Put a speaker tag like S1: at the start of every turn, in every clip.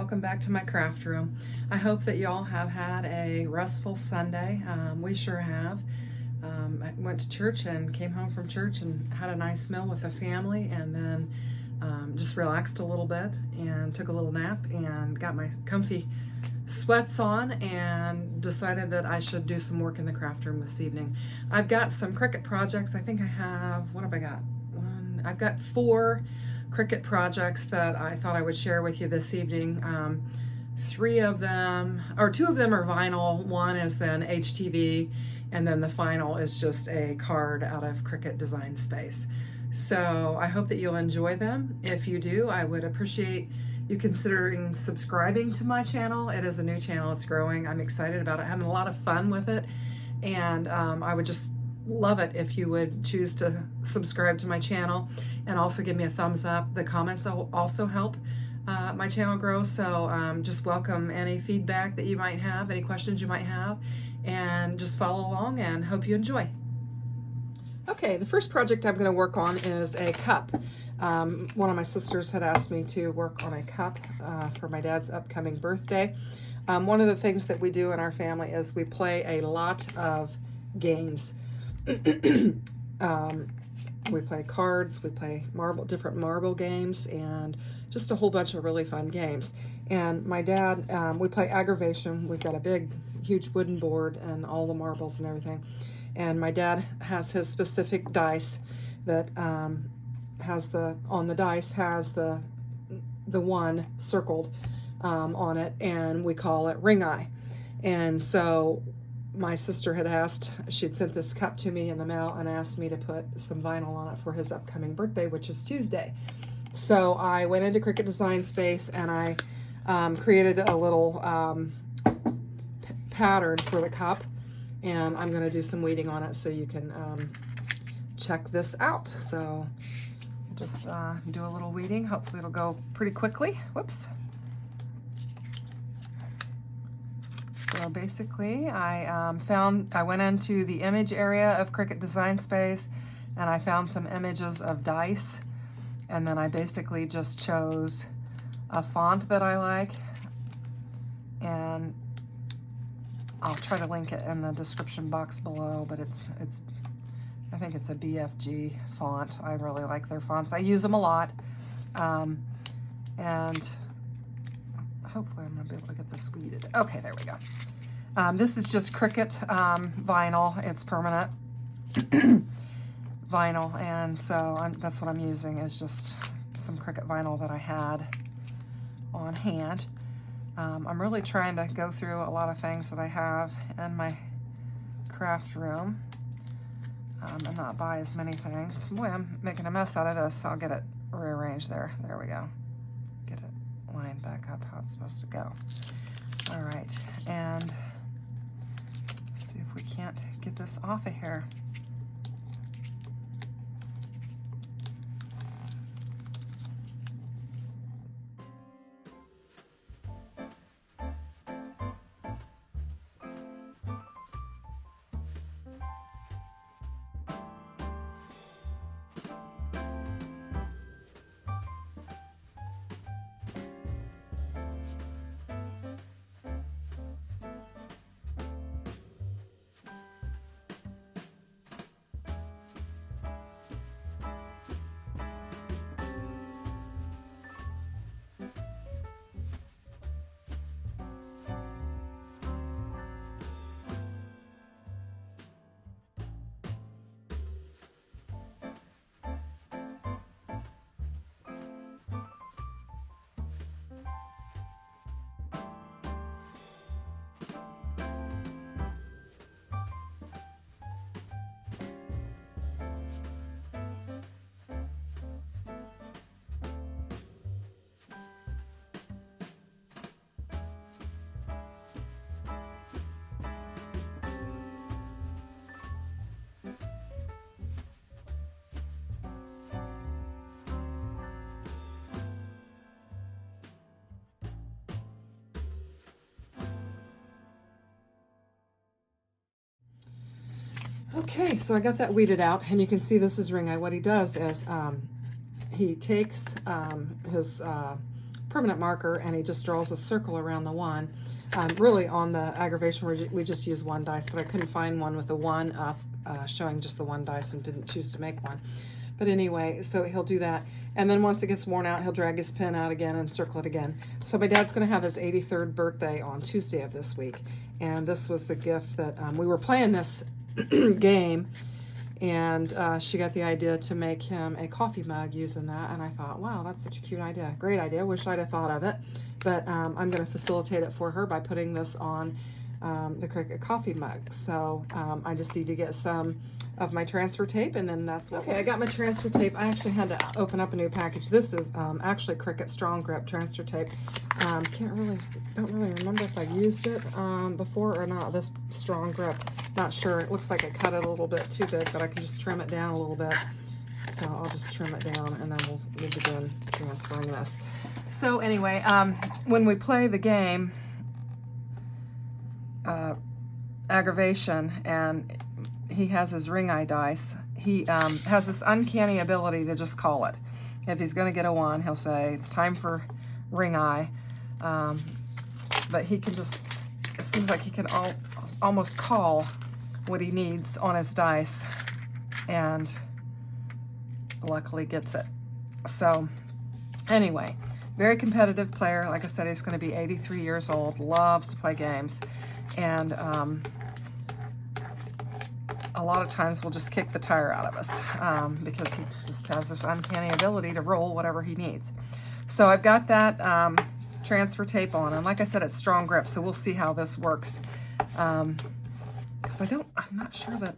S1: Welcome back to my craft room. I hope that y'all have had a restful Sunday. We sure have. I went to church and came home from church and had a nice meal with the family, and then just relaxed a little bit and took a little nap and got my comfy sweats on and decided that I should do some work in the craft room this evening. I've got some Cricut projects. I think I have, what have I got? I've got 4 Cricut projects that I thought I would share with you this evening. 3 of them, or 2 of them are vinyl. One is an HTV, and then the final is just a card out of Cricut Design Space. So I hope that you'll enjoy them. If you do, I would appreciate you considering subscribing to my channel. It is a new channel, it's growing. I'm excited about it, having a lot of fun with it, and I would just love it if you would choose to subscribe to my channel and also give me a thumbs up. The comments also help my channel grow, so just welcome any feedback that you might have, any questions you might have, and just follow along and hope you enjoy. Okay, the first project I'm going to work on is a cup. One of my sisters had asked me to work on a cup for my dad's upcoming birthday. One of the things that we do in our family is we play a lot of games. We play cards, we play different marble games, and just a whole bunch of really fun games. And my dad, we play aggravation. We've got a big, huge wooden board and all the marbles and everything. And my dad has his specific dice that on the dice has the one circled on it, and we call it ring eye. And so my sister had asked, she'd sent this cup to me in the mail and asked me to put some vinyl on it for his upcoming birthday, which is Tuesday. So I went into Cricut Design Space and I created a little pattern for the cup, and I'm going to do some weeding on it so you can check this out. So just do a little weeding. Hopefully it'll go pretty quickly. Whoops. So basically, I went into the image area of Cricut Design Space and I found some images of dice, and then I basically just chose a font that I like, and I'll try to link it in the description box below, but I think it's a BFG font. I really like their fonts. I use them a lot, and hopefully I'm going to be able to get this weeded. Okay, there we go. This is just Cricut vinyl. It's permanent vinyl, and so that's what I'm using, is just some Cricut vinyl that I had on hand. I'm really trying to go through a lot of things that I have in my craft room and not buy as many things. Boy, I'm making a mess out of this, so I'll get it rearranged there. There we go. Get it lined back up how it's supposed to go. All right, and let's see if we can't get this off of here. Okay, so I got that weeded out, and you can see this is ring eye. What he does is he takes his permanent marker, and he just draws a circle around the 1. Really on the aggravation we just use 1 dice, but I couldn't find one with the 1 up, showing just the 1 dice, and didn't choose to make one. But anyway, so he'll do that. And then once it gets worn out, he'll drag his pen out again and circle it again. So my dad's going to have his 83rd birthday on Tuesday of this week. And this was the gift that we were playing this game. And she got the idea to make him a coffee mug using that. And I thought, wow, that's such a cute idea. Great idea. Wish I'd have thought of it. But I'm going to facilitate it for her by putting this on the Cricut coffee mug. So I just need to get some of my transfer tape, and then that's what. Okay, I got my transfer tape. I actually had to open up a new package. This is actually Cricut Strong Grip transfer tape. Don't really remember if I've used it before or not. This Strong Grip, not sure. It looks like I cut it a little bit too big, but I can just trim it down a little bit. So I'll just trim it down, and then we'll begin transferring this. So anyway, when we play the game aggravation, and he has his ring eye dice, he has this uncanny ability to just call it. If he's going to get a 1, he'll say, it's time for ring eye. But he can just, it seems like he can almost call what he needs on his dice, and luckily gets it. So anyway, very competitive player. Like I said, he's going to be 83 years old, loves to play games, and a lot of times will just kick the tire out of us because he just has this uncanny ability to roll whatever he needs. So I've got that transfer tape on, and like I said, it's Strong Grip, so we'll see how this works. Because I'm not sure that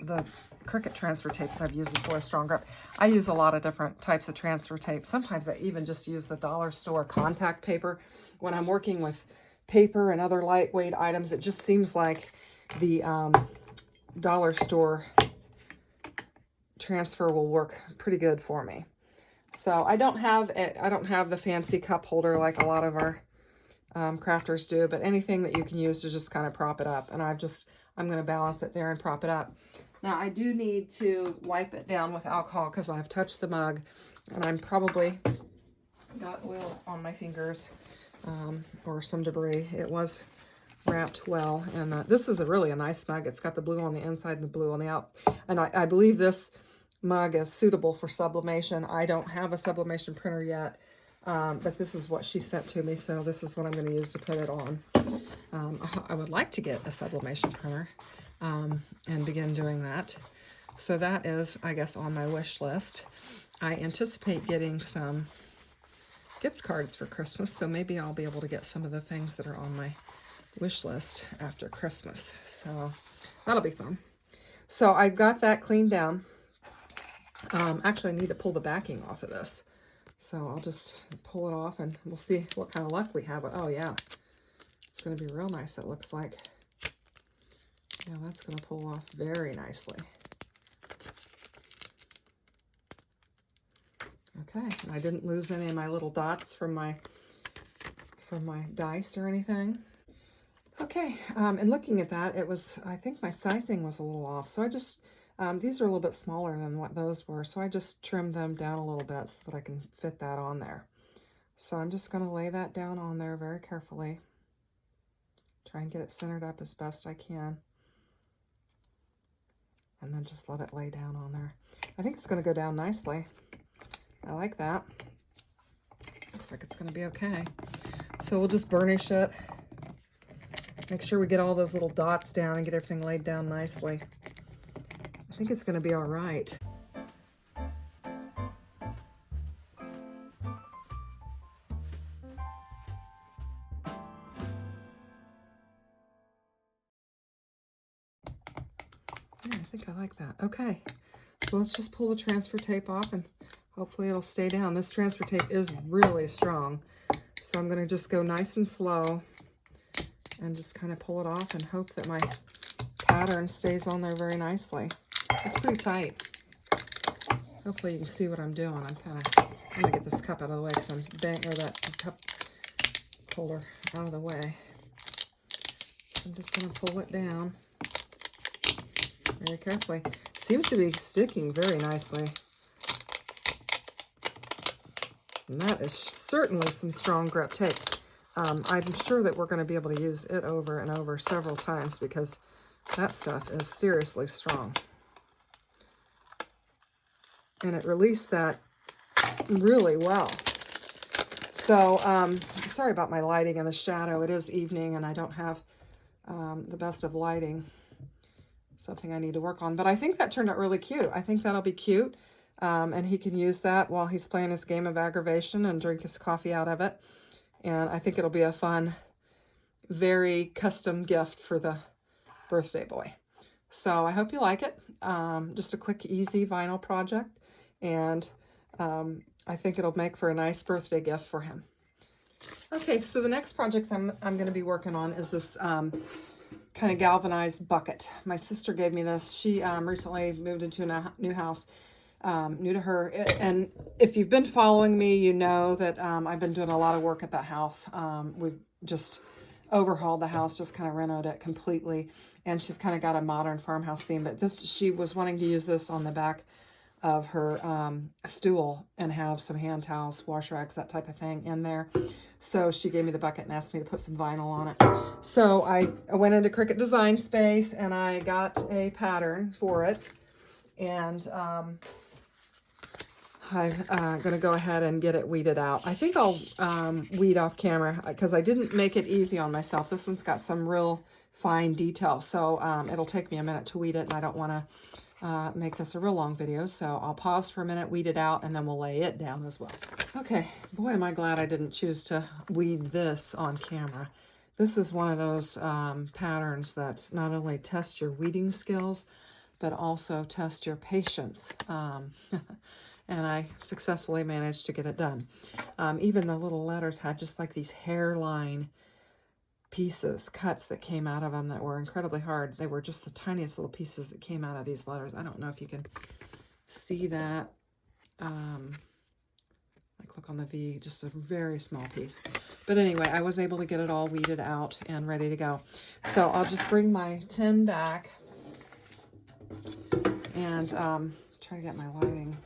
S1: the Cricut transfer tape that I've used before is Strong Grip. I use a lot of different types of transfer tape. Sometimes I even just use the dollar store contact paper. When I'm working with paper and other lightweight items, it just seems like the dollar store transfer will work pretty good for me. So I don't have the fancy cup holder like a lot of our crafters do, but anything that you can use to just kind of prop it up. And I'm going to balance it there and prop it up. Now I do need to wipe it down with alcohol because I've touched the mug, and I'm probably got oil on my fingers or some debris. It was wrapped well, and this is really a nice mug. It's got the blue on the inside and the blue on the out, and I believe this mug is suitable for sublimation. I don't have a sublimation printer yet, but this is what she sent to me, so this is what I'm going to use to put it on. I would like to get a sublimation printer and begin doing that. So that is, I guess, on my wish list. I anticipate getting some gift cards for Christmas, so maybe I'll be able to get some of the things that are on my wish list after Christmas. So that'll be fun. So I got that cleaned down. Actually, I need to pull the backing off of this. So I'll just pull it off, and we'll see what kind of luck we have. Oh yeah, it's going to be real nice, it looks like. Yeah, that's going to pull off very nicely. Okay, I didn't lose any of my little dots from my dice or anything. Okay, and looking at that, I think my sizing was a little off. So I just, these are a little bit smaller than what those were. So I just trimmed them down a little bit so that I can fit that on there. So I'm just going to lay that down on there very carefully. Try and get it centered up as best I can. And then just let it lay down on there. I think it's going to go down nicely. I like that. Looks like it's going to be okay. So we'll just burnish it. Make sure we get all those little dots down and get everything laid down nicely. I think it's going to be all right. Yeah, I think I like that. Okay, so let's just pull the transfer tape off, and hopefully it'll stay down. This transfer tape is really strong, so I'm going to just go nice and slow and just kind of pull it off and hope that my pattern stays on there very nicely. It's pretty tight. Hopefully you can see what I'm doing. I'm going to get this cup out of the way because I'm that cup holder out of the way. I'm just going to pull it down very carefully. Seems to be sticking very nicely. And that is certainly some strong grip tape. I'm sure that we're going to be able to use it over and over several times because that stuff is seriously strong. And it released that really well. So, sorry about my lighting and the shadow. It is evening and I don't have the best of lighting. Something I need to work on. But I think that turned out really cute. I think that'll be cute. And he can use that while he's playing his game of aggravation and drink his coffee out of it. And I think it'll be a fun, very custom gift for the birthday boy. So I hope you like it. Just a quick, easy vinyl project. And I think it'll make for a nice birthday gift for him. Okay, so the next projects I'm going to be working on is this kind of galvanized bucket. My sister gave me this. She recently moved into a new house, new to her. And if you've been following me, you know that I've been doing a lot of work at that house. We've just overhauled the house, just kind of renovated it completely. And she's kind of got a modern farmhouse theme. But this, she was wanting to use this on the back of her stool and have some hand towels, wash rags, that type of thing in there. So she gave me the bucket and asked me to put some vinyl on it. So I went into Cricut Design Space and I got a pattern for it. And I'm going to go ahead and get it weeded out. I think I'll weed off camera because I didn't make it easy on myself. This one's got some real fine detail. So it'll take me a minute to weed it and I don't want to make this a real long video, so I'll pause for a minute, weed it out, and then we'll lay it down as well. Okay, boy, am I glad I didn't choose to weed this on camera. This is one of those patterns that not only test your weeding skills, but also test your patience. And I successfully managed to get it done. Even the little letters had just like these hairline pieces, cuts that came out of them that were incredibly hard. They were just the tiniest little pieces that came out of these letters. I don't know if you can see that. Like look on the V, just a very small piece. But anyway, I was able to get it all weeded out and ready to go. So I'll just bring my tin back and try to get my lighting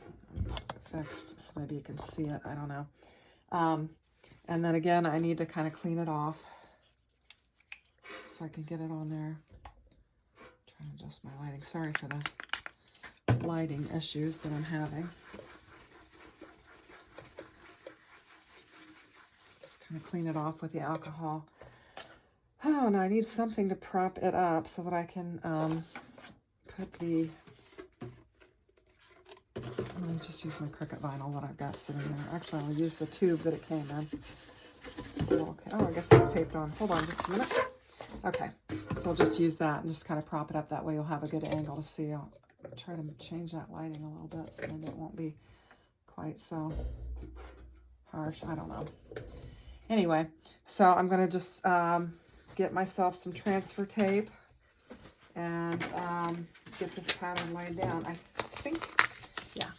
S1: fixed so maybe you can see it. I don't know. And then again, I need to kind of clean it off so I can get it on there. Trying to adjust my lighting. Sorry for the lighting issues that I'm having. Just kind of clean it off with the alcohol. Oh, and I need something to prop it up so that I can put the... Let me just use my Cricut vinyl that I've got sitting there. Actually, I'll use the tube that it came in. Okay. Oh, I guess it's taped on. Hold on just a minute. Okay, so I'll just use that and just kind of prop it up. That way you'll have a good angle to see. I'll try to change that lighting a little bit so maybe it won't be quite so harsh. I don't know. Anyway, so I'm going to just get myself some transfer tape and get this pattern laid down. I think, yeah,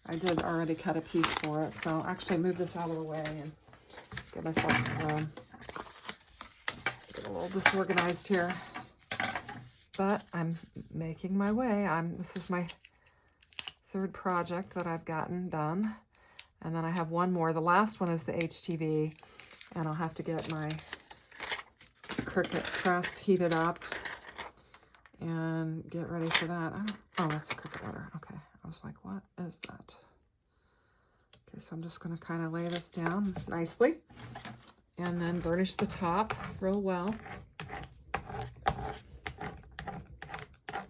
S1: I did already cut a piece for it. So actually move this out of the way and get myself some room. Get a little disorganized here, but I'm making my way. This is my third project that I've gotten done, and then I have one more. The last one is the HTV, and I'll have to get my Cricut press heated up and get ready for that. Oh, that's a Cricut letter. Okay, I was like, what is that? Okay, so I'm just going to kind of lay this down nicely. And then burnish the top real well.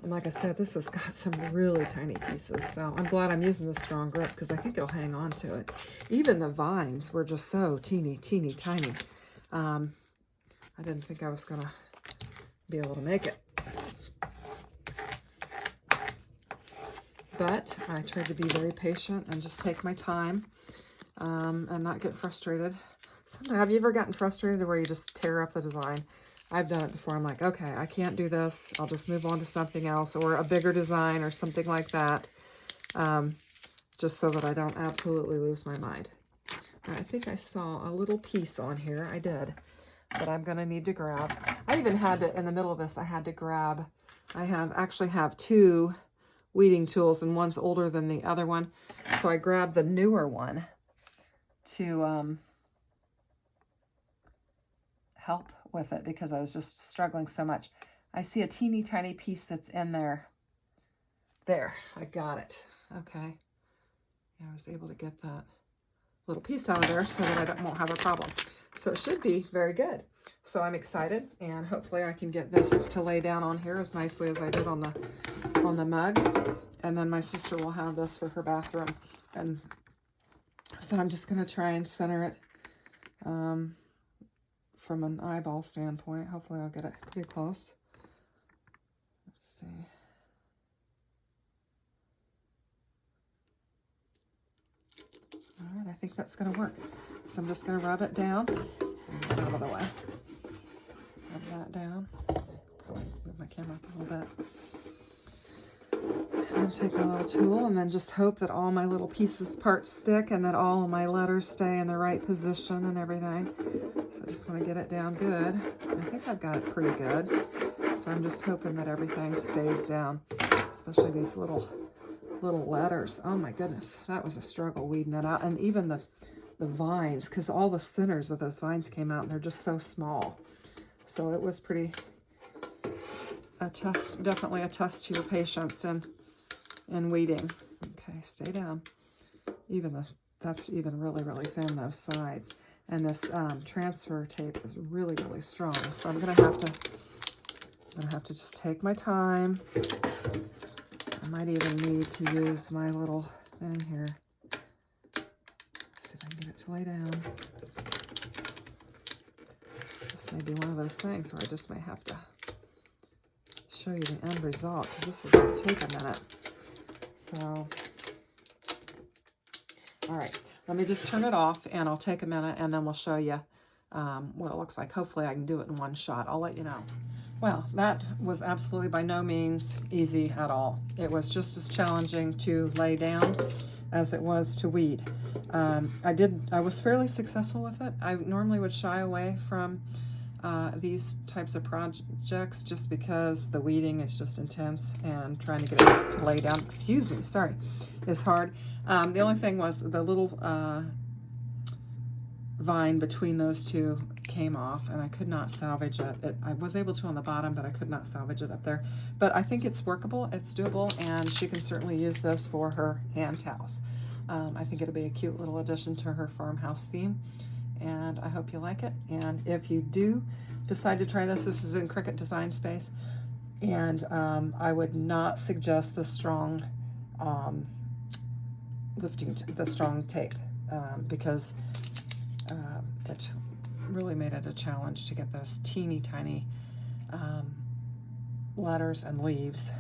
S1: And like I said, this has got some really tiny pieces. So I'm glad I'm using this strong grip because I think it'll hang on to it. Even the vines were just so teeny, teeny, tiny. I didn't think I was going to be able to make it. But I tried to be very patient and just take my time and not get frustrated. Sometimes, have you ever gotten frustrated where you just tear up the design? I've done it before. I'm like, okay, I can't do this. I'll just move on to something else or a bigger design or something like that, just so that I don't absolutely lose my mind. I think I saw a little piece on here. I did, but I'm going to need to grab. I even had to, in the middle of this, I had to grab, I actually have two weeding tools and one's older than the other one. So I grabbed the newer one to help with it because I was just struggling so much. I see a teeny tiny piece that's in there. There, I got it. Okay. Yeah, I was able to get that little piece out of there so that I won't have a problem. So it should be very good. So I'm excited, and hopefully I can get this to lay down on here as nicely as I did on the mug. And then my sister will have this for her bathroom. And so I'm just going to try and center it from an eyeball standpoint. Hopefully I'll get it pretty close. Let's see. All right, I think that's going to work. So I'm just going to rub it down. Get out of the way. Rub that down. Probably move my camera up a little bit. And take my little tool and then just hope that all my little parts stick and that all of my letters stay in the right position and everything. So I just want to get it down good. I think I've got it pretty good. So I'm just hoping that everything stays down, especially these little letters. Oh my goodness, that was a struggle weeding that out. And even the vines, because all the centers of those vines came out and they're just so small. So it was pretty definitely a test to your patience and weeding. Okay, stay down. That's even really, really thin, those sides. And this transfer tape is really, really strong. So I'm gonna have to just take my time. I might even need to use my little thing here. See if I can get it to lay down. This may be one of those things where I just may have to show you the end result, because this is going to take a minute. So, all right, let me just turn it off and I'll take a minute and then we'll show you what it looks like. Hopefully I can do it in one shot. I'll let you know. Well, that was absolutely by no means easy at all. It was just as challenging to lay down as it was to weed. I was fairly successful with it. I normally would shy away from these types of projects just because the weeding is just intense and trying to get it to lay down, is hard. The only thing was the little vine between those two came off and I could not salvage it. I was able to on the bottom, but I could not salvage it up there. But I think it's workable, it's doable, and she can certainly use this for her hand towels. I think it'll be a cute little addition to her farmhouse theme, and I hope you like it. And if you do decide to try this is in Cricut Design Space, and I would not suggest the strong strong tape because it really made it a challenge to get those teeny tiny letters and leaves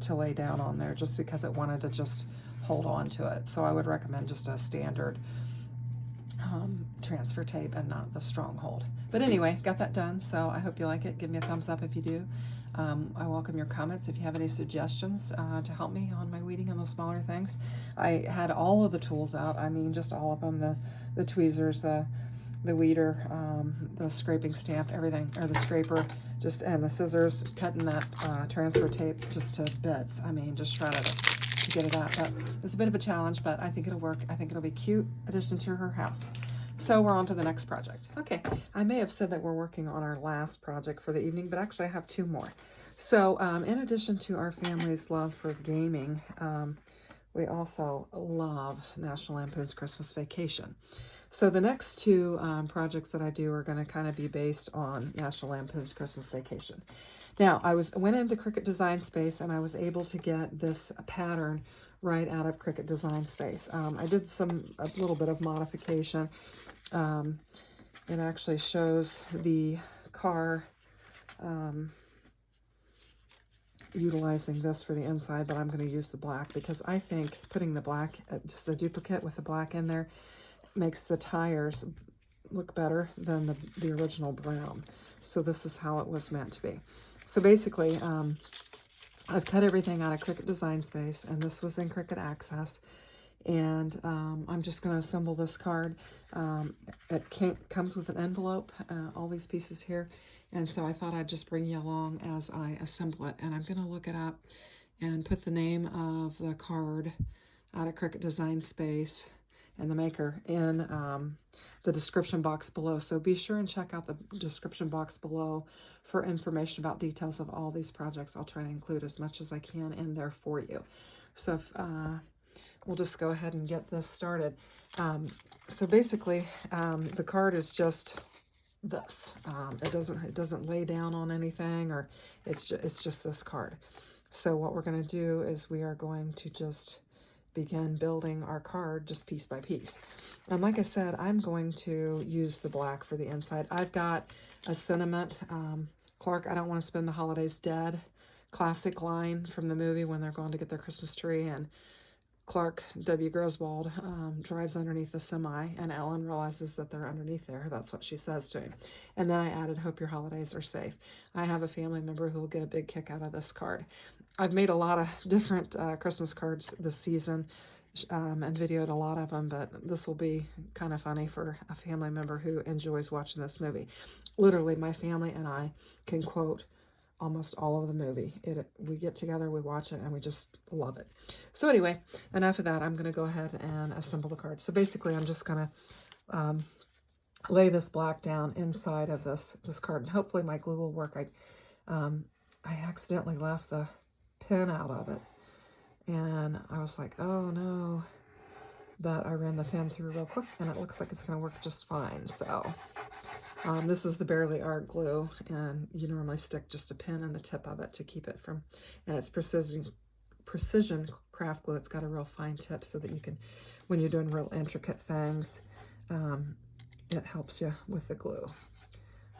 S1: to lay down on there, just because it wanted to just hold on to it. So I would recommend just a standard transfer tape and not the stronghold. But anyway, got that done, so I hope you like it. Give me a thumbs up if you do. I welcome your comments if you have any suggestions to help me on my weeding on the smaller things. I had all of the tools out. I mean, just all of them, the tweezers, the weeder, the scraping stamp, everything, or the scraper, and the scissors, cutting that transfer tape just to bits. I mean, just shredded it to get it out. But it's a bit of a challenge, but I think it'll work. I think it'll be a cute addition to her house. So we're on to the next project. Okay, I may have said that we're working on our last project for the evening, but actually I have two more. So in addition to our family's love for gaming, we also love National Lampoons Christmas Vacation. So the next two projects that I do are going to kind of be based on National Lampoon's Christmas Vacation. Now, I went into Cricut Design Space and I was able to get this pattern right out of Cricut Design Space. I did a little bit of modification. It actually shows the car utilizing this for the inside, but I'm going to use the black because I think putting the black, just a duplicate with the black in there, makes the tires look better than the original brown. So this is how it was meant to be. So basically, I've cut everything out of Cricut Design Space, and this was in Cricut Access. And I'm just going to assemble this card. It comes with an envelope, all these pieces here. And so I thought I'd just bring you along as I assemble it. And I'm going to look it up and put the name of the card out of Cricut Design Space and the maker in the description box below. So be sure and check out the description box below for information about details of all these projects. I'll try to include as much as I can in there for you. So if, we'll just go ahead and get this started. So basically, the card is just this. It doesn't lay down on anything, or it's just this card. So what we're going to do is we are going to just begin building our card just piece by piece. And like I said, I'm going to use the black for the inside. I've got a sentiment, Clark, I don't want to spend the holidays dead, classic line from the movie when they're going to get their Christmas tree, and Clark W. Griswold drives underneath the semi, and Ellen realizes that they're underneath there. That's what she says to him. And then I added, hope your holidays are safe. I have a family member who will get a big kick out of this card. I've made a lot of different Christmas cards this season and videoed a lot of them, but this will be kind of funny for a family member who enjoys watching this movie. Literally, my family and I can quote almost all of the movie. We get together, we watch it, and we just love it. So anyway, enough of that. I'm going to go ahead and assemble the card. So basically, I'm just going to lay this black down inside of this card, and hopefully my glue will work. I accidentally left the pin out of it, and I was like, oh no, but I ran the pin through real quick, and it looks like it's going to work just fine. So this is the Barely Art glue, and you normally stick just a pin in the tip of it to keep it from, and it's precision craft glue. It's got a real fine tip so that you can, when you're doing real intricate things, it helps you with the glue.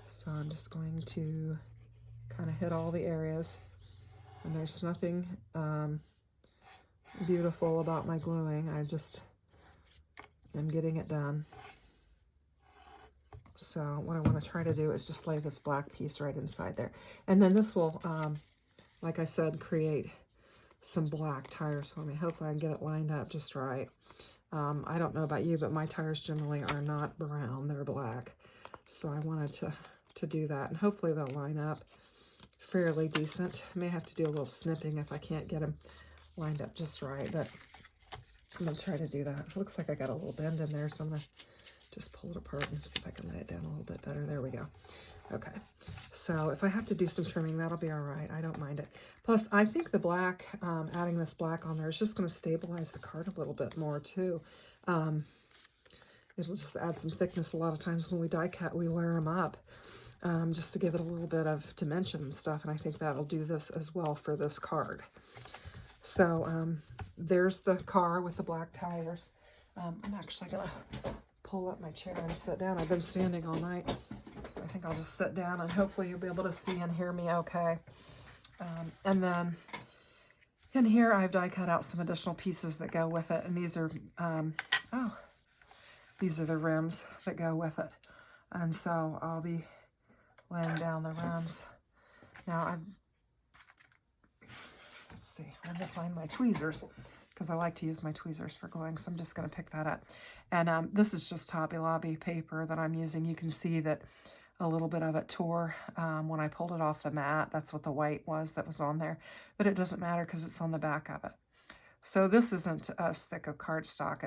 S1: So I'm just going to kind of hit all the areas, and there's nothing beautiful about my gluing. I just am getting it done. So what I want to try to do is just lay this black piece right inside there. And then this will, like I said, create some black tires for me. Hopefully I can get it lined up just right. I don't know about you, but my tires generally are not brown, they're black. So I wanted to do that, and hopefully they'll line up fairly decent. I may have to do a little snipping if I can't get them lined up just right, but I'm going to try to do that. It looks like I got a little bend in there, so I'm going to just pull it apart and see if I can lay it down a little bit better. There we go. Okay, so if I have to do some trimming, that'll be all right. I don't mind it. Plus, I think the black, adding this black on there is just going to stabilize the card a little bit more too. It'll just add some thickness. A lot of times when we die cut, we layer them up just to give it a little bit of dimension and stuff, and I think that'll do this as well for this card. So there's the car with the black tires. I'm actually going to pull up my chair and sit down. I've been standing all night, so I think I'll just sit down, and hopefully you'll be able to see and hear me okay. And then in here I've die cut out some additional pieces that go with it, and these are these are the rims that go with it, and so I'll be laying down the rims. Now let's see, I'm going to find my tweezers, because I like to use my tweezers for gluing, so I'm just going to pick that up. And this is just Hobby Lobby paper that I'm using. You can see that a little bit of it tore when I pulled it off the mat. That's what the white was that was on there, but it doesn't matter because it's on the back of it. So this isn't as thick of cardstock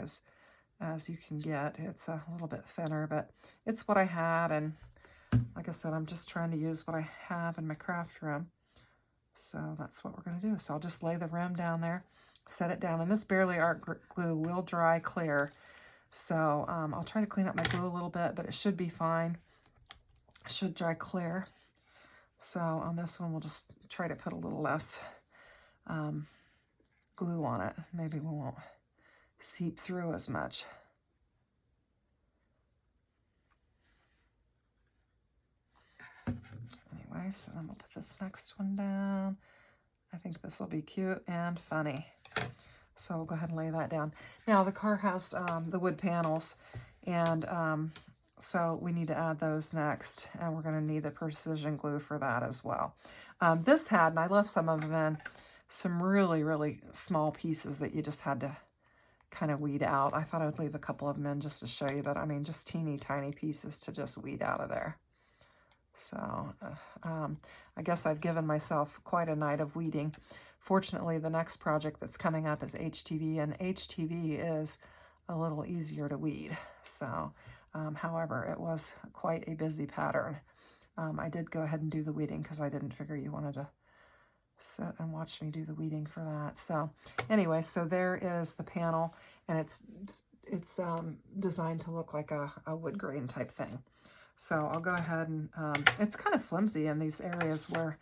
S1: as you can get. It's a little bit thinner, but it's what I had, and like I said, I'm just trying to use what I have in my craft room. So that's what we're going to do. So I'll just lay the rim down there, set it down, and this Barely Art glue will dry clear. So I'll try to clean up my glue a little bit, but it should be fine. It should dry clear. So on this one, we'll just try to put a little less glue on it. Maybe we won't seep through as much. Anyway, so then we'll put this next one down. I think this will be cute and funny. So we'll go ahead and lay that down. Now the car has the wood panels, and so we need to add those next, and we're going to need the precision glue for that as well. This had, and I left some of them in, some really, really small pieces that you just had to kind of weed out. I thought I would leave a couple of them in just to show you, but I mean, just teeny tiny pieces to just weed out of there. So I guess I've given myself quite a night of weeding. Fortunately, the next project that's coming up is HTV, and HTV is a little easier to weed. So, however, it was quite a busy pattern. I did go ahead and do the weeding because I didn't figure you wanted to sit and watch me do the weeding for that. So anyway, so there is the panel, and it's designed to look like a wood grain type thing. So I'll go ahead and, it's kind of flimsy in these areas where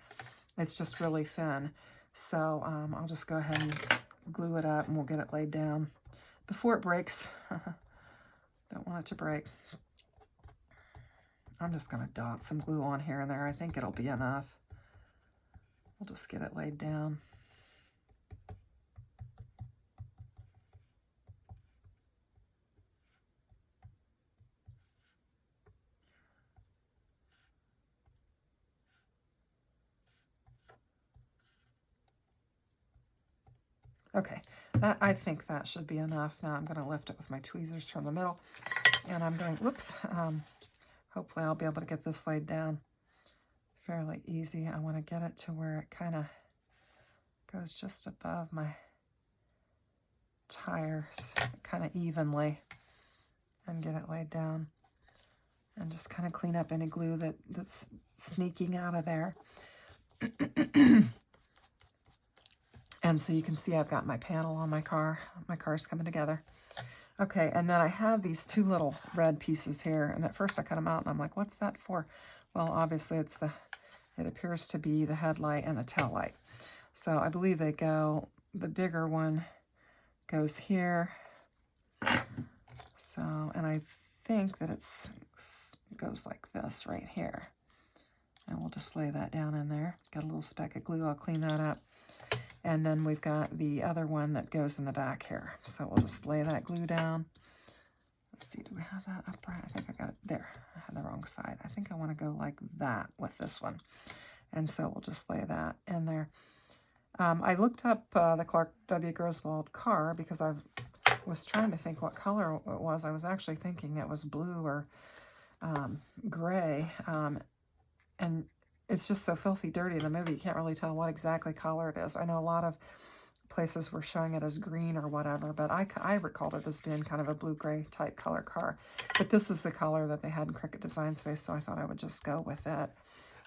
S1: it's just really thin. So I'll just go ahead and glue it up, and we'll get it laid down before it breaks. Don't want it to break. I'm just going to dot some glue on here and there. I think it'll be enough. We'll just get it laid down. Okay, I think that should be enough. Now I'm going to lift it with my tweezers from the middle, and I'm going, whoops, hopefully I'll be able to get this laid down fairly easy. I want to get it to where it kind of goes just above my tires, kind of evenly, and get it laid down. And just kind of clean up any glue that's sneaking out of there. And so you can see I've got my panel on my car. My car's coming together. Okay, and then I have these two little red pieces here. And at first I cut them out, and I'm like, what's that for? Well, obviously it appears to be the headlight and the tail light. So I believe they go, the bigger one goes here. So, and I think that it goes like this right here. And we'll just lay that down in there. Got a little speck of glue, I'll clean that up. And then we've got the other one that goes in the back here. So we'll just lay that glue down. Let's see, do we have that upright? I think I got it there. I had the wrong side. I think I want to go like that with this one. And so we'll just lay that in there. I looked up the Clark W. Griswold car because I was trying to think what color it was. I was actually thinking it was blue or gray. And it's just so filthy dirty in the movie, you can't really tell what exactly color it is. I know a lot of places were showing it as green or whatever, but I recalled it as being kind of a blue-gray type color car. But this is the color that they had in Cricut Design Space, so I thought I would just go with it.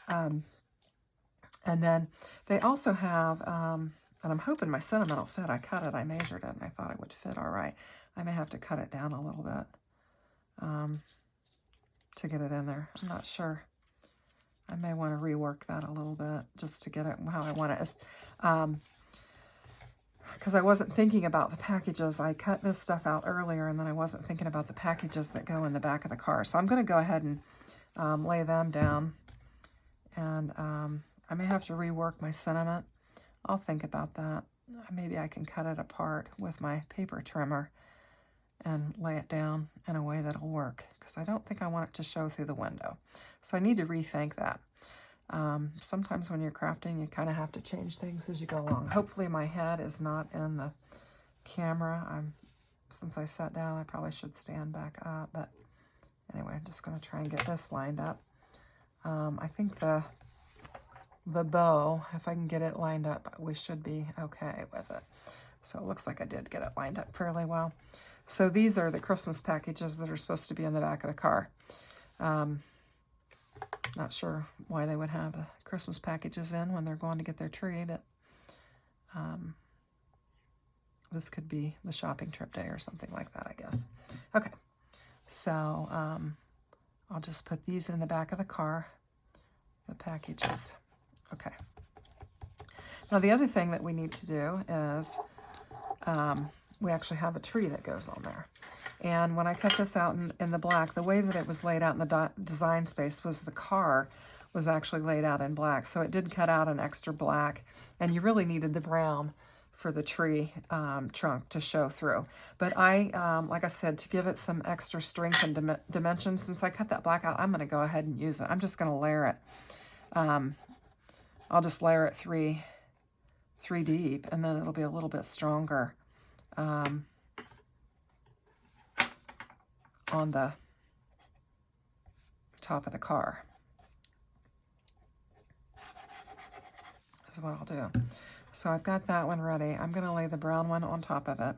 S1: And then they also have, and I'm hoping my cinnamon will fit. I cut it, I measured it, and I thought it would fit all right. I may have to cut it down a little bit to get it in there. I'm not sure. I may want to rework that a little bit just to get it how I want it. Because I wasn't thinking about the packages. I cut this stuff out earlier, and then I wasn't thinking about the packages that go in the back of the car. So I'm going to go ahead and lay them down. And I may have to rework my sentiment. I'll think about that. Maybe I can cut it apart with my paper trimmer and lay it down in a way that'll work, because I don't think I want it to show through the window. So I need to rethink that. Sometimes when you're crafting, you kind of have to change things as you go along. Hopefully my head is not in the camera. Since I sat down, I probably should stand back up, but anyway, I'm just going to try and get this lined up. I think the bow, if I can get it lined up, we should be okay with it. So it looks like I did get it lined up fairly well. So these are the Christmas packages that are supposed to be in the back of the car. Not sure why they would have the Christmas packages in when they're going to get their tree, but this could be the shopping trip day or something like that, I guess. Okay, so I'll just put these in the back of the car, the packages. Okay. Now the other thing that we need to do is we actually have a tree that goes on there. And when I cut this out in the black, the way that it was laid out in the design space was the car was actually laid out in black. So it did cut out an extra black, and you really needed the brown for the tree trunk to show through. But I, like I said, to give it some extra strength and dimension, since I cut that black out, I'm going to go ahead and use it. I'm just going to layer it. I'll just layer it three deep, and then it'll be a little bit stronger on the top of the car. Is what I'll do. So I've got that one ready. I'm going to lay the brown one on top of it.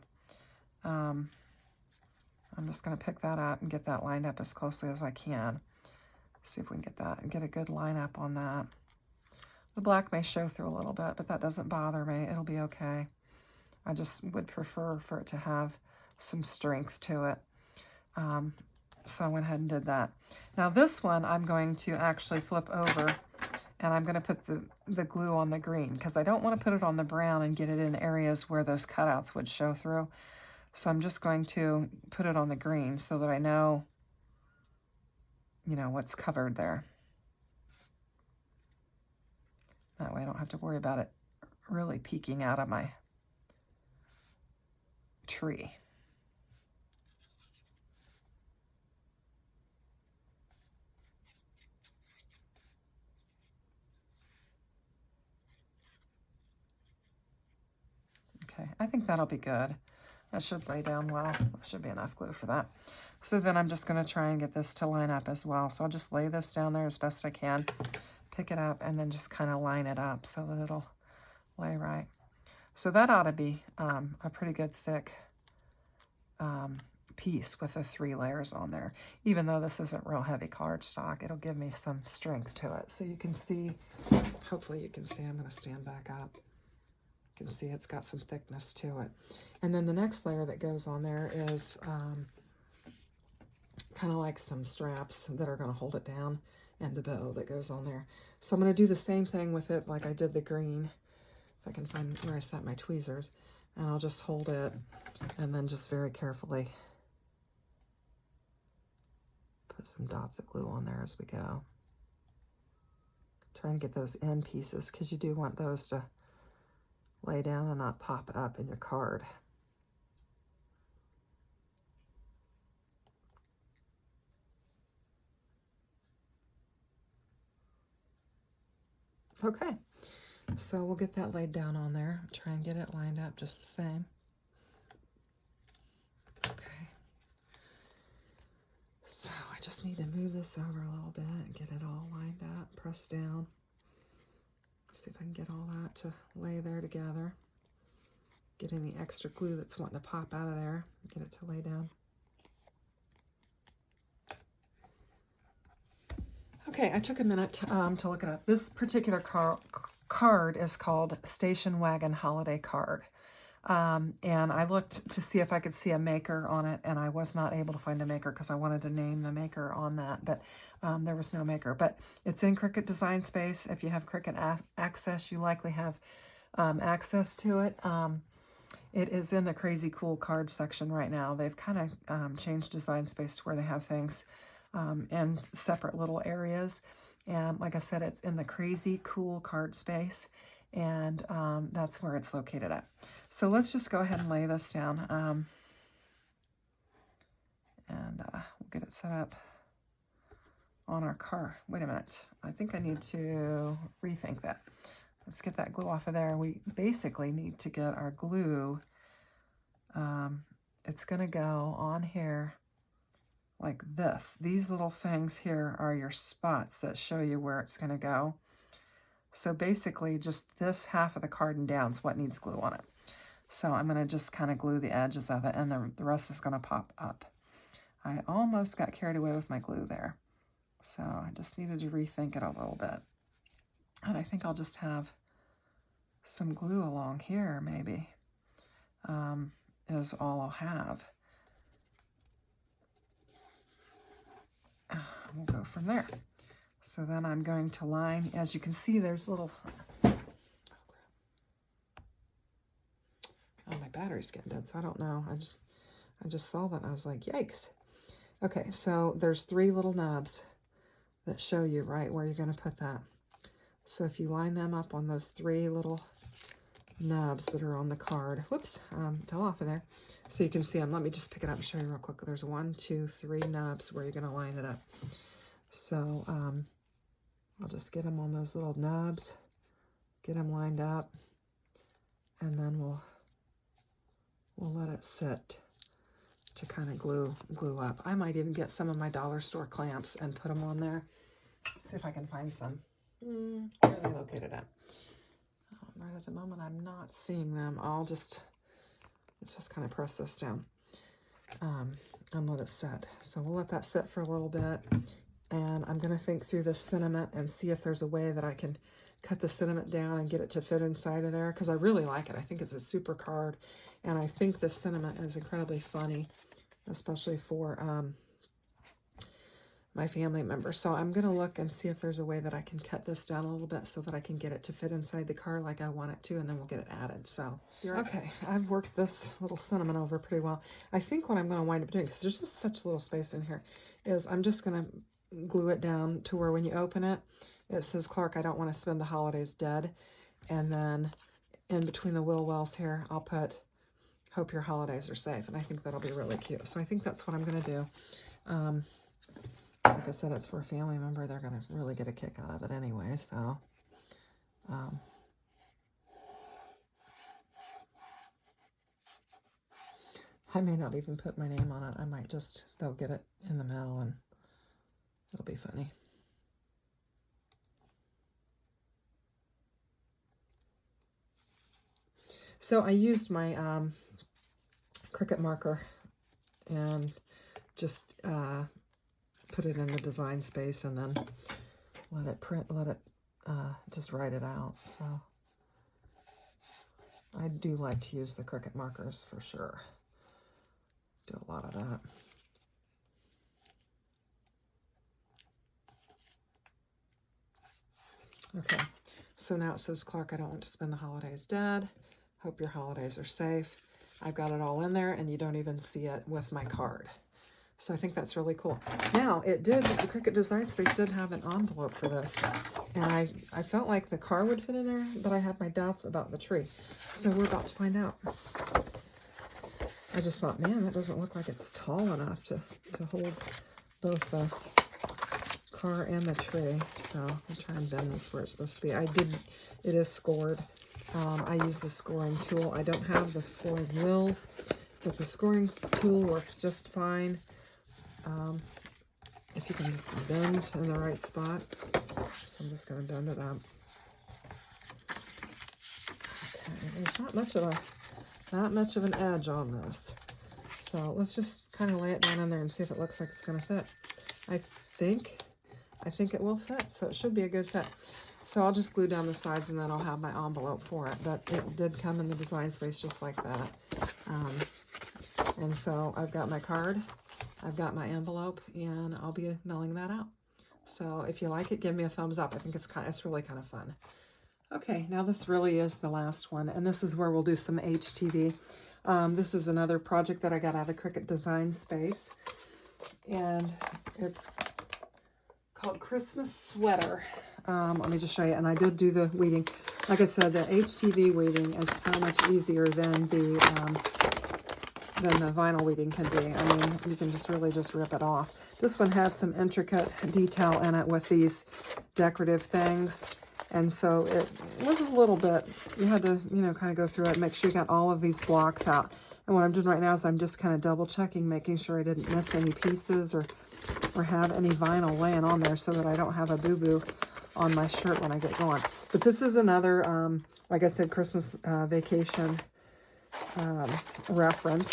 S1: I'm just going to pick that up and get that lined up as closely as I can. See if we can get that and get a good line up on that. The black may show through a little bit, but that doesn't bother me. It'll be okay. I just would prefer for it to have some strength to it. So I went ahead and did that. Now this one I'm going to actually flip over, and I'm going to put the glue on the green because I don't want to put it on the brown and get it in areas where those cutouts would show through. So I'm just going to put it on the green so that I know, you know, what's covered there. That way I don't have to worry about it really peeking out of my tree. Okay, I think that'll be good. That should lay down well. There should be enough glue for that. So then I'm just going to try and get this to line up as well. So I'll just lay this down there as best I can, pick it up, and then just kind of line it up so that it'll lay right. So that ought to be a pretty good thick piece with the 3 layers on there. Even though this isn't real heavy cardstock, it'll give me some strength to it. So you can see, hopefully you can see, I'm going to stand back up. You can see it's got some thickness to it. And then the next layer that goes on there is kind of like some straps that are going to hold it down, and the bow that goes on there. So I'm going to do the same thing with it like I did the green, if I can find where I set my tweezers, and I'll just hold it and then just very carefully put some dots of glue on there as we go. Trying to get those end pieces because you do want those to lay down and not pop up in your card. Okay, so we'll get that laid down on there. Try and get it lined up just the same. Okay. So I just need to move this over a little bit and get it all lined up, press down. See if I can get all that to lay there together. Get any extra glue that's wanting to pop out of there, get it to lay down. Okay, I took a minute to look it up. This particular card is called Station Wagon Holiday Card. And I looked to see if I could see a maker on it, and I was not able to find a maker because I wanted to name the maker on that, but there was no maker. But it's in Cricut Design Space. If you have Cricut Access, you likely have access to it. It is in the Crazy Cool Card section right now. They've kind of changed Design Space to where they have things in separate little areas. And like I said, it's in the Crazy Cool Card Space, and that's where it's located at. So let's just go ahead and lay this down, and we'll get it set up on our car. Wait a minute. I think I need to rethink that. Let's get that glue off of there. We basically need to get our glue. It's going to go on here like this. These little things here are your spots that show you where it's going to go. So basically just this half of the card and down is what needs glue on it. So I'm going to just kind of glue the edges of it, and the rest is going to pop up. I almost got carried away with my glue there. So I just needed to rethink it a little bit. And I think I'll just have some glue along here, maybe, is all I'll have. We'll go from there. So then I'm going to line, as you can see, there's little, oh, my battery's getting dead, so I don't know. I just saw that and I was like, yikes. Okay, so there's 3 little nubs that show you right where you're going to put that. So if you line them up on those 3 little nubs that are on the card, whoops, fell off of there. So you can see them. Let me just pick it up and show you real quick. There's 1, 2, 3 nubs where you're going to line it up. So I'll just get them on those little nubs, get them lined up, and then we'll let it sit to kind of glue up. I might even get some of my dollar store clamps and put them on there. Let's see if I can find some. Where are they located at? Right at the moment, I'm not seeing them. Let's just kind of press this down. and let it set. So we'll let that sit for a little bit, and I'm going to think through this sentiment and see if there's a way that I can cut the sentiment down and get it to fit inside of there, because I really like it. I think it's a super card, and I think this sentiment is incredibly funny, especially for my family members. So I'm going to look and see if there's a way that I can cut this down a little bit so that I can get it to fit inside the card like I want it to, and then we'll get it added. So, okay, I've worked this little sentiment over pretty well. I think what I'm going to wind up doing, because there's just such little space in here, is I'm just going to glue it down to where when you open it, it says, Clark, I don't want to spend the holidays dead. And then in between the Wells here, I'll put, hope your holidays are safe. And I think that'll be really cute. So I think that's what I'm going to do. Like I said, it's for a family member. They're going to really get a kick out of it anyway. So, I may not even put my name on it. I might just, they'll get it in the mail and it'll be funny. So I used my Cricut marker and just put it in the design space and then let it just write it out. So I do like to use the Cricut markers for sure. Do a lot of that. Okay, so now it says, Clark, I don't want to spend the holidays dead. Hope your holidays are safe. I've got it all in there, and you don't even see it with my card. So I think that's really cool. Now, the Cricut Design Space did have an envelope for this, and I felt like the car would fit in there, but I had my doubts about the tree. So we're about to find out. I just thought, man, that doesn't look like it's tall enough to hold both the car and the tree. So I'll try and bend this where it's supposed to be. It is scored. I use the scoring tool. I don't have the scoring wheel, but the scoring tool works just fine. If you can just bend in the right spot. So I'm just going to bend it up. Okay, there's not much of an edge on this. So let's just kind of lay it down in there and see if it looks like it's going to fit. I think it will fit, so it should be a good fit. So I'll just glue down the sides and then I'll have my envelope for it. But it did come in the design space just like that. And so I've got my card, I've got my envelope, and I'll be mailing that out. So if you like it, give me a thumbs up. I think it's really kind of fun. Okay, now this really is the last one, and this is where we'll do some HTV. This is another project that I got out of Cricut Design Space, and it's called Christmas Sweater. Let me just show you. And I did do the weaving. Like I said, the HTV weaving is so much easier than the vinyl weaving can be. I mean, you can just really just rip it off. This one had some intricate detail in it with these decorative things. And so it was a little bit, you had to, kind of go through it, make sure you got all of these blocks out. And what I'm doing right now is I'm just kind of double checking, making sure I didn't miss any pieces or have any vinyl laying on there so that I don't have a boo-boo on my shirt when I get going. But this is another, like I said, Christmas vacation reference.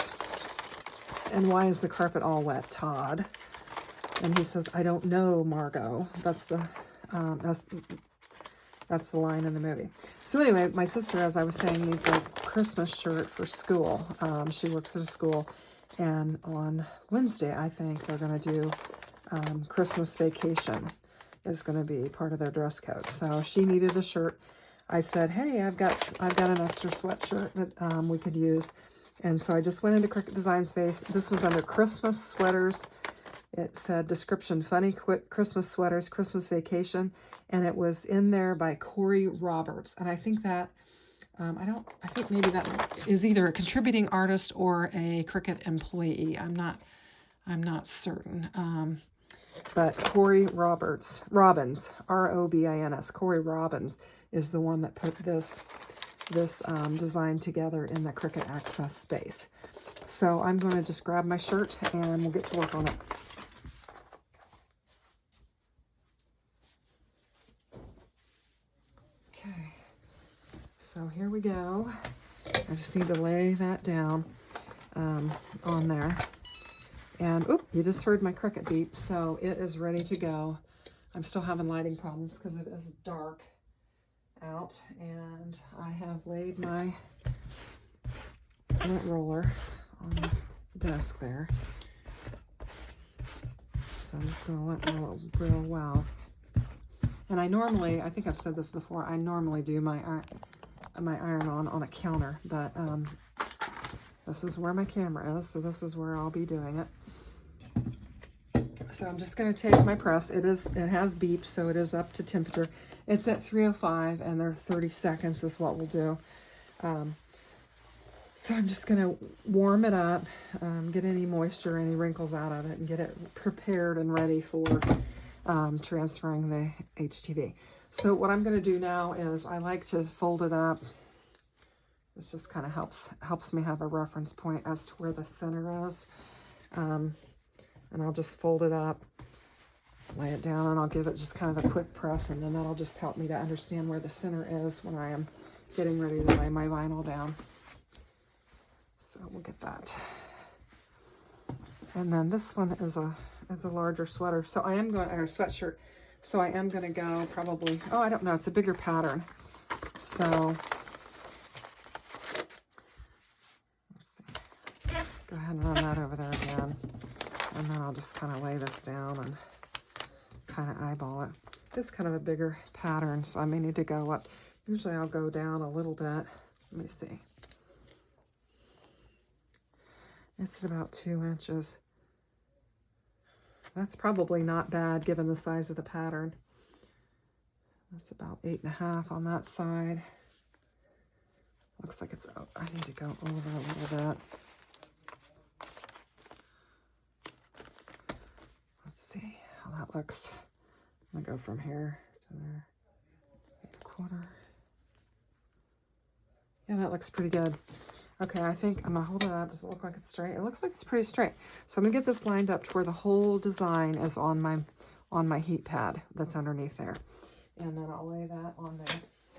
S1: And why is the carpet all wet, Todd? And he says, I don't know, Margot. That's the line in the movie. So anyway, my sister, as I was saying, needs a Christmas shirt for school. She works at a school, and on Wednesday, I think they're going to do Christmas vacation is going to be part of their dress code. So she needed a shirt. I said, hey, I've got an extra sweatshirt that we could use. And so I just went into Cricut Design Space. This was under Christmas sweaters. It said description, funny Christmas sweaters, Christmas vacation. And it was in there by Corey Roberts. And I think that, I think maybe that is either a contributing artist or a Cricut employee. I'm not certain. But Corey Robbins, R-O-B-I-N-S, Corey Robbins is the one that put this design together in the Cricut Access space. So I'm going to just grab my shirt and we'll get to work on it. Okay, so here we go. I just need to lay that down on there. And, oop, you just heard my Cricut beep, so it is ready to go. I'm still having lighting problems because it is dark out, and I have laid my lint roller on the desk there. So I'm just going to let it roll real well. And I think I've said this before, I normally do my iron on a counter, but this is where my camera is, so this is where I'll be doing it. So I'm just going to take my press. It has beeped, so it is up to temperature. It's at 305, and there 30 seconds is what we'll do. So I'm just going to warm it up, get any moisture, any wrinkles out of it, and get it prepared and ready for transferring the HTV. So what I'm going to do now is I like to fold it up. This just kind of helps me have a reference point as to where the center is. And I'll just fold it up, lay it down, and I'll give it just kind of a quick press, and then that'll just help me to understand where the center is when I am getting ready to lay my vinyl down. So we'll get that. And then this one is a larger sweater. So I am going, or sweatshirt. So I am going to go probably, oh, I don't know, it's a bigger pattern. So let's see. Go ahead and run that over there again. And then I'll just kind of lay this down and kind of eyeball it. It's kind of a bigger pattern, so I may need to go up. Usually I'll go down a little bit. Let me see. It's at about 2 inches. That's probably not bad given the size of the pattern. That's about 8.5 on that side. Looks like it's, oh, I need to go over a little bit. Let's see how that looks. I'm gonna go from here to there. 8.25. Yeah, that looks pretty good. Okay, I think I'm gonna hold it up. Does it look like it's straight? It looks like it's pretty straight. So I'm gonna get this lined up to where the whole design is on my heat pad that's underneath there. And then I'll lay that on there.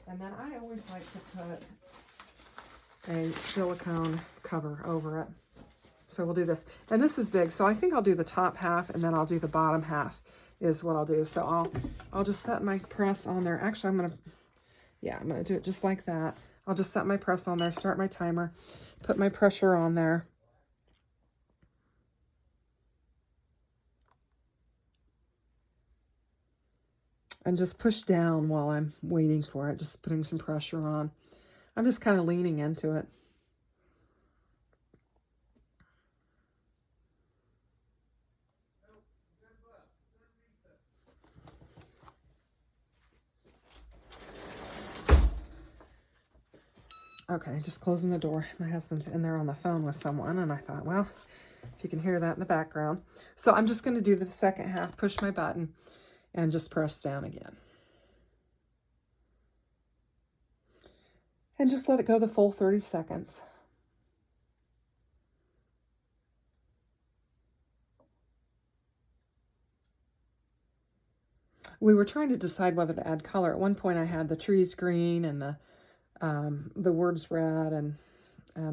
S1: And then I always like to put a silicone cover over it. So we'll do this. And this is big, so I think I'll do the top half and then I'll do the bottom half is what I'll do. So I'll just set my press on there. Actually, I'm gonna do it just like that. I'll just set my press on there, start my timer, put my pressure on there. And just push down while I'm waiting for it, just putting some pressure on. I'm just kind of leaning into it. Okay, just closing the door. My husband's in there on the phone with someone, and I thought, well, if you can hear that in the background. So I'm just going to do the second half, push my button, and just press down again. And just let it go the full 30 seconds. We were trying to decide whether to add color. At one point I had the trees green and the words red, and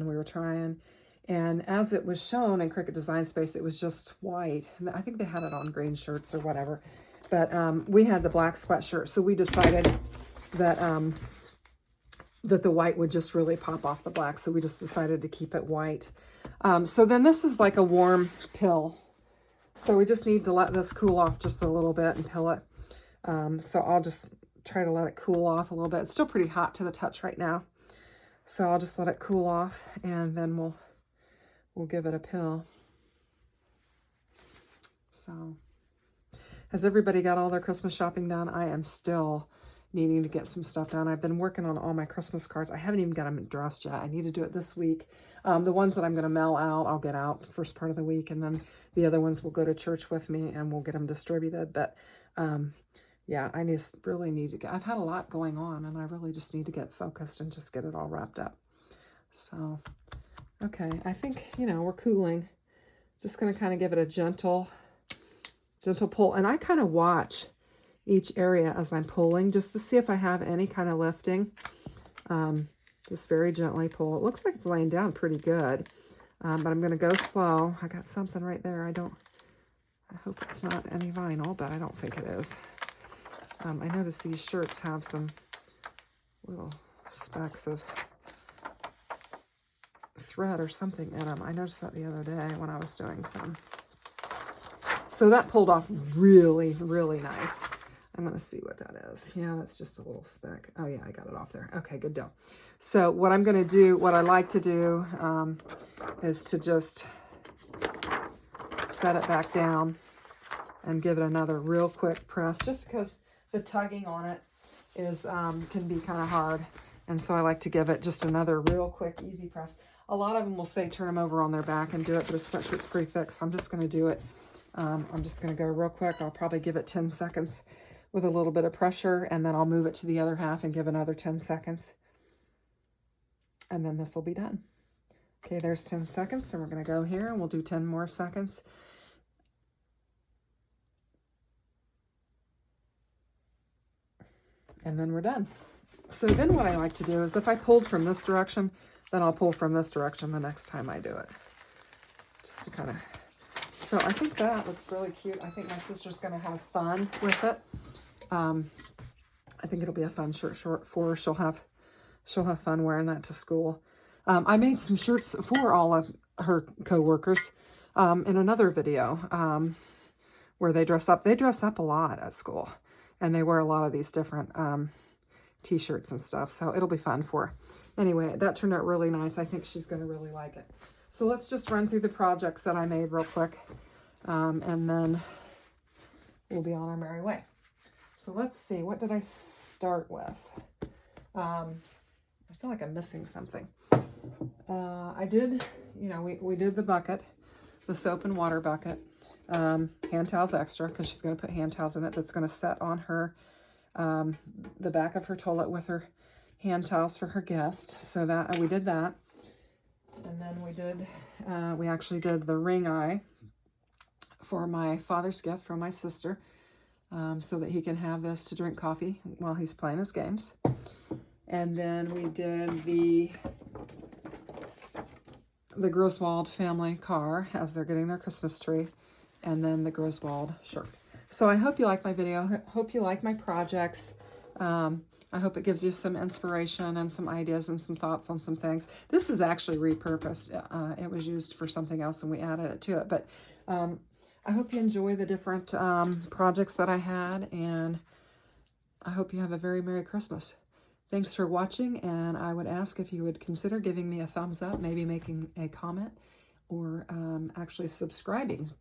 S1: we were trying. And as it was shown in Cricut Design Space, it was just white. I think they had it on green shirts or whatever. But we had the black sweatshirt, so we decided that that the white would just really pop off the black, so we just decided to keep it white. So then this is like a warm pill. So we just need to let this cool off just a little bit and pill it. So I'll just try to let it cool off a little bit. It's still pretty hot to the touch right now. So I'll just let it cool off, and then we'll give it a pill. So has everybody got all their Christmas shopping done? I am still needing to get some stuff done. I've been working on all my Christmas cards. I haven't even got them addressed yet. I need to do it this week. The ones that I'm going to mail out, I'll get out first part of the week, and then the other ones will go to church with me and we'll get them distributed. But yeah, I really need to get, I've had a lot going on, and I really just need to get focused and just get it all wrapped up. So, okay, I think, we're cooling. Just going to kind of give it a gentle pull. And I kind of watch each area as I'm pulling just to see if I have any kind of lifting. Just very gently pull. It looks like it's laying down pretty good. But I'm going to go slow. I got something right there. I hope it's not any vinyl, but I don't think it is. I noticed these shirts have some little specks of thread or something in them. I noticed that the other day when I was doing some. So that pulled off really, really nice. I'm going to see what that is. Yeah, that's just a little speck. Oh yeah, I got it off there. Okay, good deal. So what I'm going to do, what I like to do is to just set it back down and give it another real quick press, just because the tugging on it is can be kind of hard. And so I like to give it just another real quick, easy press. A lot of them will say turn them over on their back and do it, but especially it's pretty thick, so I'm just going to do it. I'm just going to go real quick. I'll probably give it 10 seconds with a little bit of pressure, and then I'll move it to the other half and give another 10 seconds. And then this will be done. Okay, there's 10 seconds, so we're going to go here and we'll do 10 more seconds. And then we're done. So then what I like to do is if I pulled from this direction, then I'll pull from this direction the next time I do it. Just to kind of, so I think that looks really cute. I think my sister's going to have fun with it. I think it'll be a fun shirt for her. She'll have fun wearing that to school. I made some shirts for all of her coworkers in another video where they dress up. They dress up a lot at school, and they wear a lot of these different t-shirts and stuff. So it'll be fun for her. Anyway, that turned out really nice. I think she's going to really like it. So let's just run through the projects that I made real quick, and then we'll be on our merry way. So let's see, what did I start with? I feel like I'm missing something. I did, we did the bucket, the soap and water bucket, hand towels extra, because she's going to put hand towels in it. That's going to set on her, the back of her toilet with her hand towels for her guest. So that we did that. And then we actually did the ring eye for my father's gift from my sister, so that he can have this to drink coffee while he's playing his games. And then we did the Griswold family car as they're getting their Christmas tree, and then the Griswold shirt. So I hope you like my video. Hope you like my projects. I hope it gives you some inspiration and some ideas and some thoughts on some things. This is actually repurposed. It was used for something else and we added it to it. But I hope you enjoy the different projects that I had, and I hope you have a very Merry Christmas. Thanks for watching, and I would ask if you would consider giving me a thumbs up, maybe making a comment, or actually subscribing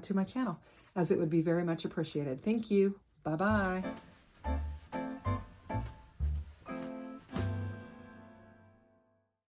S1: to my channel, as it would be very much appreciated. Thank you. Bye-bye.